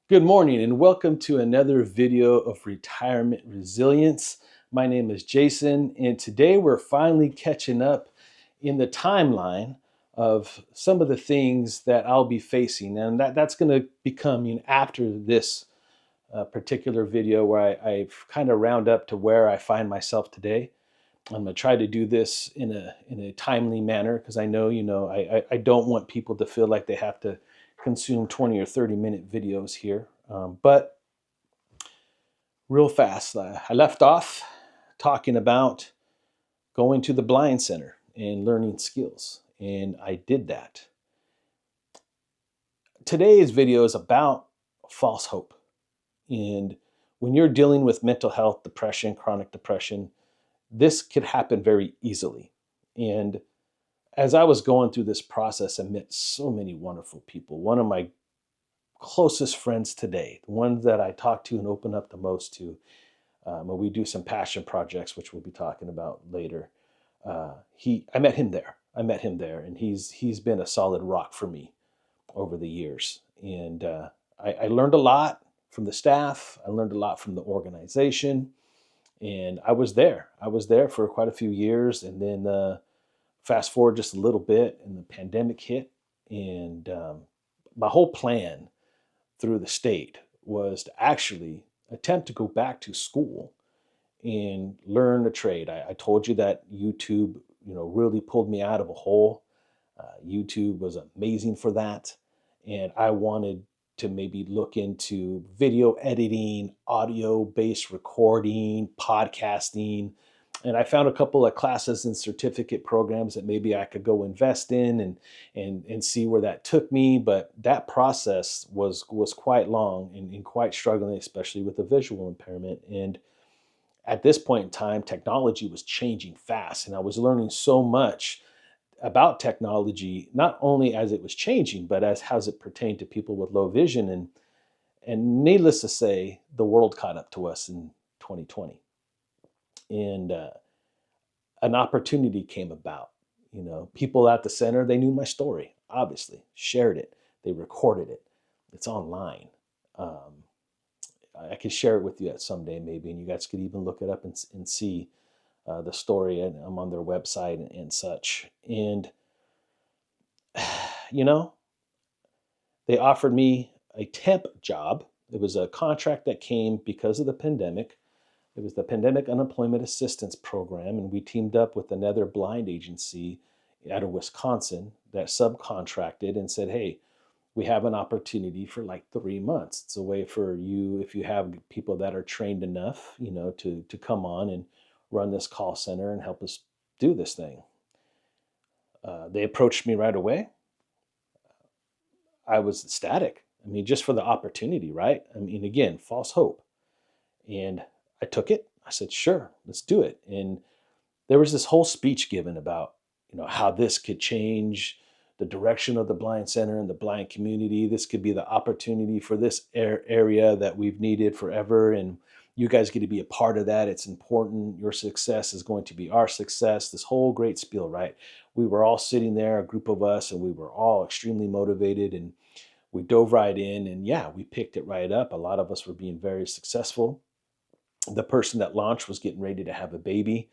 Good morning and welcome to another video of retirement resilience. My name is Jason, and today we're finally catching up in the timeline of some of the things that I'll be facing, and that's going to become after this particular video where I've kind of round up to where I find myself today. I'm going to try to do this in a timely manner because I know I don't want people to feel like they have to consume 20 or 30-minute videos here. But real fast, I left off talking about going to the blind center and learning skills, and I did that. Today's video is about false hope. And when you're dealing with mental health, depression, chronic depression, this could happen very easily. And as I was going through this process, I met so many wonderful people. One of my closest friends today, the ones that I talk to and open up the most to, and we do some passion projects, which we'll be talking about later. I met him there. And he's been a solid rock for me over the years. And I learned a lot from the staff. I learned a lot from the organization, and I was there. I was there for quite a few years, and then fast forward just a little bit, and the pandemic hit, and my whole plan through the state was to actually attempt to go back to school and learn a trade. I told you that YouTube, really pulled me out of a hole. YouTube was amazing for that. And I wanted to maybe look into video editing, audio-based recording, podcasting. And I found a couple of classes and certificate programs that maybe I could go invest in and see where that took me. But that process was quite long and quite struggling, especially with a visual impairment. And at this point in time, technology was changing fast, and I was learning so much about technology, not only as it was changing, but as how it pertained to people with low vision. And needless to say, the world caught up to us in 2020, and an opportunity came about. People at the center, they knew my story, obviously, shared it, they recorded it, it's online. Um, I could share it with you at someday, maybe, and you guys could even look it up and see the story. And I'm on their website and such. And you know, they offered me a temp job. It was a contract that came because of the pandemic. It was the Pandemic Unemployment Assistance Program, and we teamed up with another blind agency out of Wisconsin that subcontracted and said, hey, we have an opportunity for like 3 months. It's a way for you, if you have people that are trained enough, to come on and run this call center and help us do this thing. They approached me right away. I was ecstatic. I mean, just for the opportunity, right? I mean, again, false hope. And I took it. I said, sure, let's do it. And there was this whole speech given about, how this could change the direction of the blind center and the blind community. This could be the opportunity for this area that we've needed forever. And you guys get to be a part of that. It's important. Your success is going to be our success. This whole great spiel, right? We were all sitting there, a group of us, and we were all extremely motivated. And we dove right in, and yeah, we picked it right up. A lot of us were being very successful. The person that launched was getting ready to have a baby.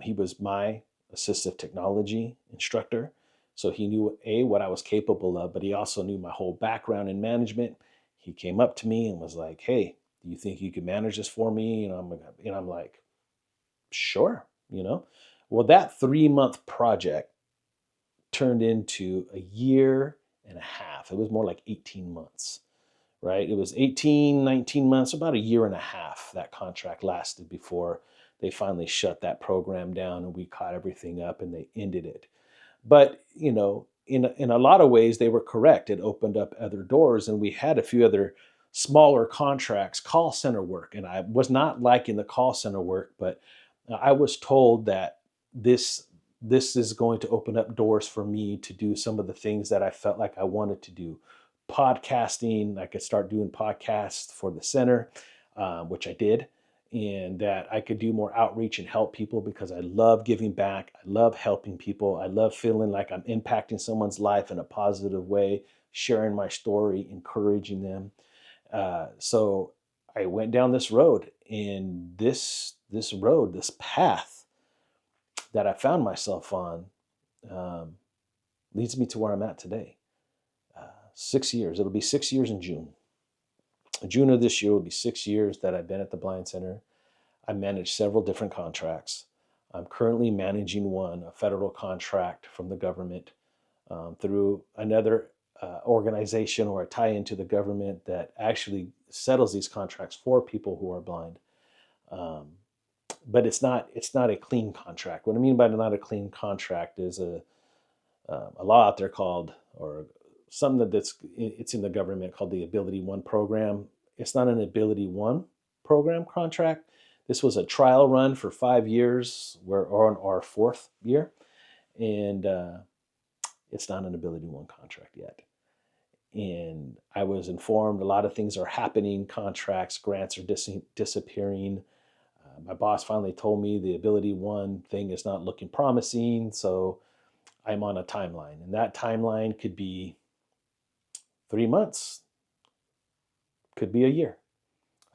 He was my assistive technology instructor. So he knew what I was capable of, but he also knew my whole background in management. He came up to me and was like, hey, do you think you could manage this for me? And I'm like, sure. Well, that 3-month project turned into a year and a half. It was more like 18 months, right? It was 18, 19 months, about a year and a half that contract lasted before they finally shut that program down and we caught everything up and they ended it. But, in a lot of ways, they were correct. It opened up other doors, and we had a few other smaller contracts, call center work. And I was not liking the call center work, but I was told that this is going to open up doors for me to do some of the things that I felt like I wanted to do. Podcasting, I could start doing podcasts for the center, which I did, and that I could do more outreach and help people because I love giving back. I love helping people. I love feeling like I'm impacting someone's life in a positive way, sharing my story, encouraging them. So I went down this road, and this road, this path that I found myself on, um, leads me to where I'm at today. 6 years. It'll be 6 years in June. June of this year will be 6 years that I've been at the Blind Center. I manage several different contracts. I'm currently managing one, a federal contract from the government, through another organization or a tie into the government that actually settles these contracts for people who are blind. Um, but it's not a clean contract. What I mean by not a clean contract is a law out there called, or something that's it's in the government, called the Ability One program. It's not an Ability One program contract. This was a trial run for 5 years. We're on our fourth year, and it's not an Ability One contract yet. And I was informed a lot of things are happening. Contracts, grants are disappearing. My boss finally told me the Ability One thing is not looking promising, so I'm on a timeline, and that timeline could be 3 months, could be a year.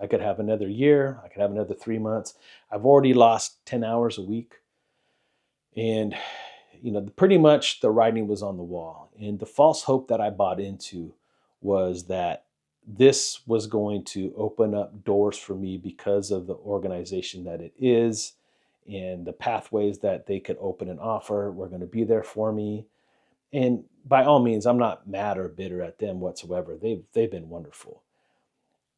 I could have another year. I could have another 3 months. I've already lost 10 hours a week. And, pretty much the writing was on the wall. And the false hope that I bought into was that this was going to open up doors for me because of the organization that it is, and the pathways that they could open and offer were going to be there for me. And by all means, I'm not mad or bitter at them whatsoever. They've been wonderful.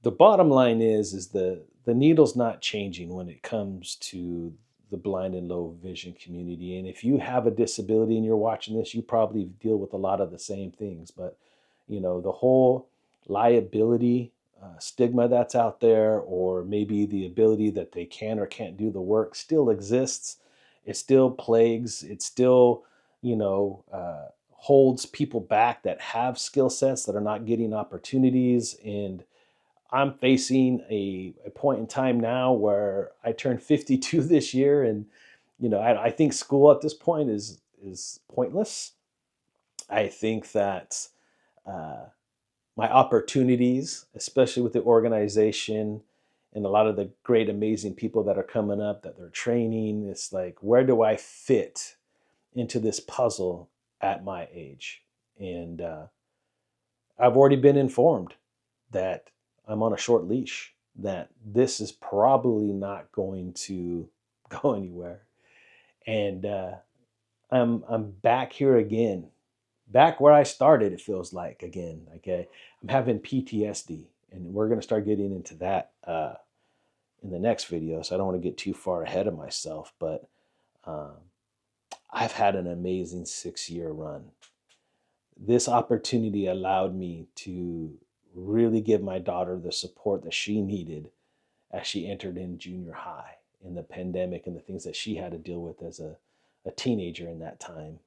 The bottom line is the needle's not changing when it comes to the blind and low vision community. And if you have a disability and you're watching this, you probably deal with a lot of the same things. But the whole liability stigma that's out there, or maybe the ability that they can or can't do the work, still exists. It still plagues. It still holds people back that have skill sets that are not getting opportunities. And I'm facing a point in time now where I turned 52 this year, and I think school at this point is pointless. I think that uh, my opportunities, especially with the organization and a lot of the great, amazing people that are coming up that they're training, it's like, where do I fit into this puzzle at my age? And I've already been informed that I'm on a short leash, that this is probably not going to go anywhere. And I'm back here again, back where I started. It feels like again. Okay, I'm having PTSD, and we're gonna start getting into that in the next video. So I don't want to get too far ahead of myself, but um, I've had an amazing 6 year run. This opportunity allowed me to really give my daughter the support that she needed as she entered in junior high, in the pandemic and the things that she had to deal with as a teenager in that time.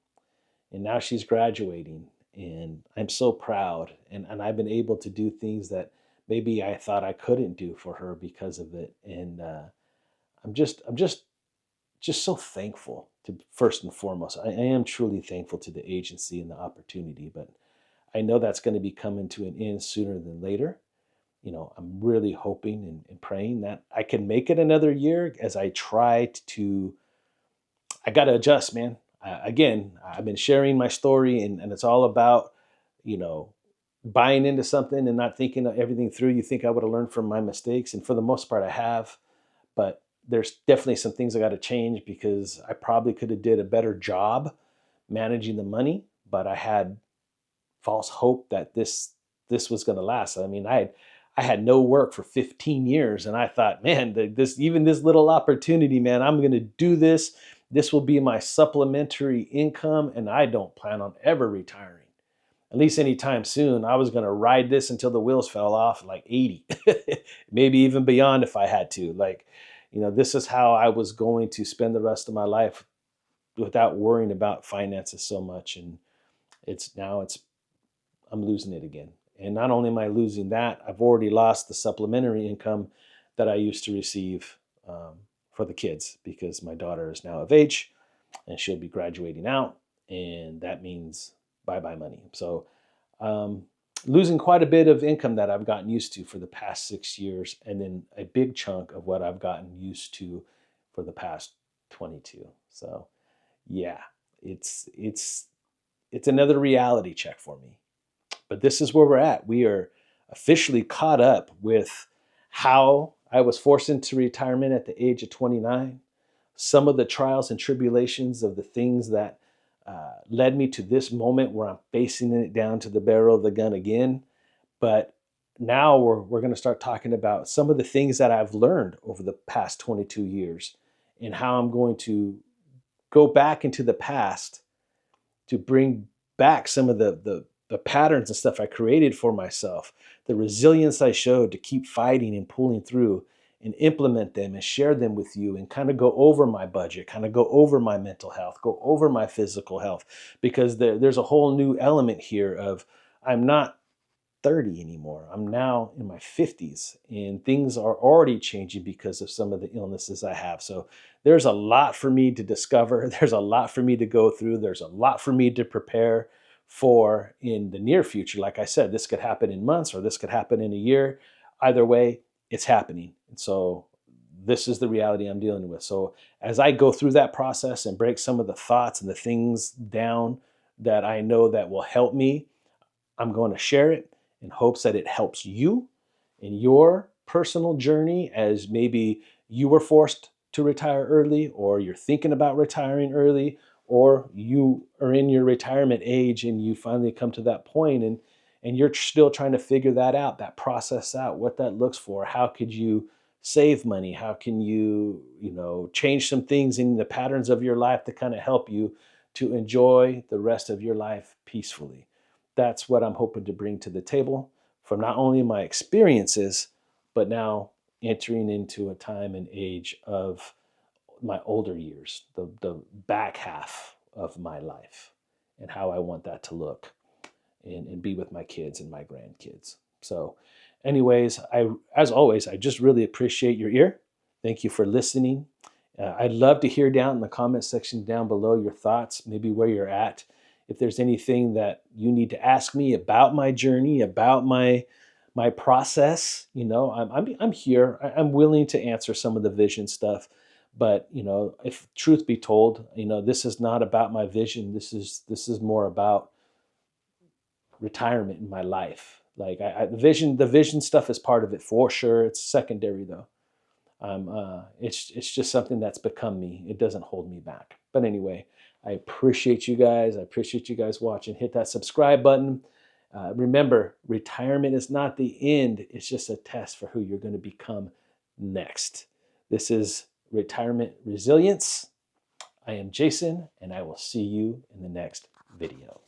And now she's graduating, and I'm so proud. And I've been able to do things that maybe I thought I couldn't do for her because of it. And I'm just so thankful, to first and foremost. I am truly thankful to the agency and the opportunity, but I know that's going to be coming to an end sooner than later. I'm really hoping and praying that I can make it another year as I try to. I got to adjust, man. Again, I've been sharing my story, and it's all about, you know, buying into something and not thinking everything through. You think I would have learned from my mistakes, and for the most part, I have. But there's definitely some things I got to change, because I probably could have did a better job managing the money, but I had false hope that this was going to last. I mean, I had no work for 15 years, and I thought, man, this little opportunity, man, I'm going to do this. This will be my supplementary income, and I don't plan on ever retiring, at least anytime soon. I was going to ride this until the wheels fell off, like 80, maybe even beyond if I had to. Like, this is how I was going to spend the rest of my life without worrying about finances so much. And it's I'm losing it again. And not only am I losing that, I've already lost the supplementary income that I used to receive for the kids, because my daughter is now of age and she'll be graduating out. And that means bye bye money. So um, losing quite a bit of income that I've gotten used to for the past 6 years, and then a big chunk of what I've gotten used to for the past 22. So yeah, it's another reality check for me. But this is where we're at. We are officially caught up with how I was forced into retirement at the age of 29, some of the trials and tribulations of the things that led me to this moment where I'm facing it down to the barrel of the gun again. But now we're going to start talking about some of the things that I've learned over the past 22 years and how I'm going to go back into the past to bring back some of the patterns and stuff I created for myself, the resilience I showed to keep fighting and pulling through and implement them and share them with you and kind of go over my budget, kind of go over my mental health, go over my physical health, because there's a whole new element here of I'm not 30 anymore. I'm now in my 50s and things are already changing because of some of the illnesses I have. So there's a lot for me to discover. There's a lot for me to go through. There's a lot for me to prepare for in the near future. Like I said, this could happen in months or this could happen in a year. Either way, it's happening. And so this is the reality I'm dealing with. So as I go through that process and break some of the thoughts and the things down that I know that will help me, I'm going to share it in hopes that it helps you in your personal journey, as maybe you were forced to retire early, or you're thinking about retiring early, or you are in your retirement age and you finally come to that point and you're still trying to figure that out, that process out, what that looks for. How could you save money? How can you change some things in the patterns of your life to kind of help you to enjoy the rest of your life peacefully? That's what I'm hoping to bring to the table from not only my experiences, but now entering into a time and age of my older years, the back half of my life, and how I want that to look and be with my kids and my grandkids. So, anyways, as always, I just really appreciate your ear. Thank you for listening. I'd love to hear down in the comment section down below your thoughts, maybe where you're at. If there's anything that you need to ask me about my journey, about my process, I'm here. I'm willing to answer some of the vision stuff. But if truth be told, this is not about my vision. This is more about retirement in my life. Like the vision stuff is part of it for sure. It's secondary though. It's just something that's become me. It doesn't hold me back. But anyway, I appreciate you guys. I appreciate you guys watching. Hit that subscribe button. Remember, retirement is not the end. It's just a test for who you're going to become next. This is Retirement Resilience. I am Jason, and I will see you in the next video.